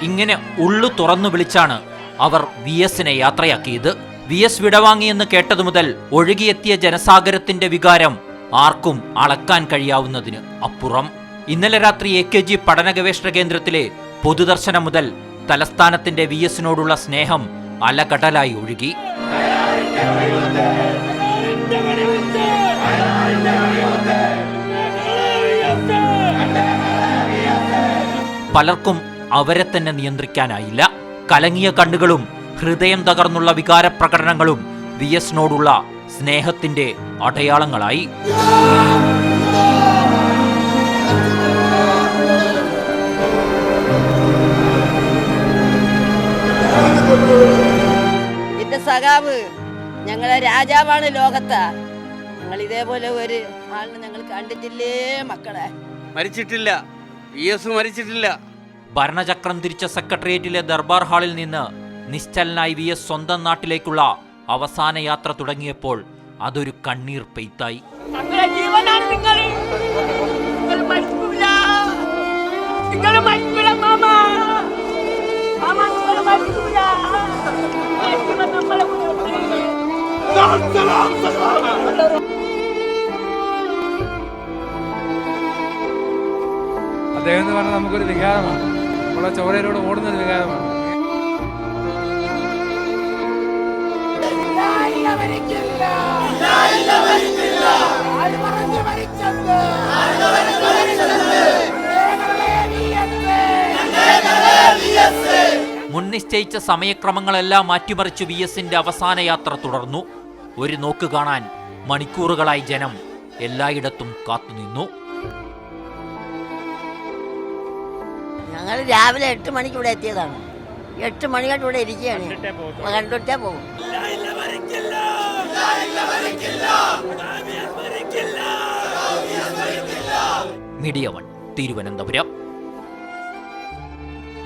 ഇങ്ങനെ ഉള്ളു തുറന്നു വിളിച്ചാണ് അവർ വി എസിനെ യാത്രയാക്കിയത്. വി എസ് വിടവാങ്ങിയെന്ന് കേട്ടതു മുതൽ ഒഴുകിയെത്തിയ ജനസാഗരത്തിന്റെ വികാരം ആർക്കും അളക്കാൻ കഴിയാവുന്നതിന് അപ്പുറം. ഇന്നലെ രാത്രി AKG പഠന ഗവേഷണ കേന്ദ്രത്തിലെ പൊതുദർശനം മുതൽ തലസ്ഥാനത്തിന്റെ വി എസിനോടുള്ള സ്നേഹം അലകടലായി ഒഴുകി. പലർക്കും അവരെ തന്നെ നിയന്ത്രിക്കാനായില്ല. കലങ്ങിയ കണ്ണുകളും ഹൃദയം തകർന്നുള്ള വികാരപ്രകടനങ്ങളും വി എസിനോടുള്ള സ്നേഹത്തിന്റെ അടയാളങ്ങളായി. എന്റെ സഖാവ് ഞങ്ങളെ രാജാവാണ് ലോകത്ത്. ഞങ്ങൾ ഇതേപോലെ ഒരു ആളിനെ ഞങ്ങൾ കണ്ടിട്ടില്ലേ മക്കളെ. മരിച്ചിട്ടില്ല, മരിച്ചിട്ടില്ല. ഭരണചക്രം തിരിച്ച സെക്രട്ടേറിയറ്റിലെ ദർബാർ ഹാളിൽ നിന്ന് നിശ്ചലനായി വി എസ് സ്വന്തം നാട്ടിലേക്കുള്ള അവസാന യാത്ര തുടങ്ങിയപ്പോൾ അതൊരു കണ്ണീർ പെയ്ത്തായി. അദ്ദേഹം എന്ന് പറഞ്ഞാൽ നമുക്കൊരു വികാരമാണ്, നമ്മളെ ചോരയിലൂടെ ഓടുന്നൊരു വികാരമാണ്. മുൻനിശ്ചയിച്ച സമയക്രമങ്ങളെല്ലാം മാറ്റിമറിച്ച് വി എസിന്റെ അവസാന യാത്ര തുടർന്നു. ഒരു നോക്ക് കാണാൻ മണിക്കൂറുകളായി ജനം എല്ലായിടത്തും കാത്തുനിന്നു. ഞങ്ങൾ രാവിലെ 8 മണിക്ക് ഇവിടെ എത്തിയതാണ്. 8 മണി കൊണ്ട് ഇവിടെ ഇരിക്കുകയാണ്. കണ്ടിട്ടേ പോകും. മീഡിയ 1 തിരുവനന്തപുരം.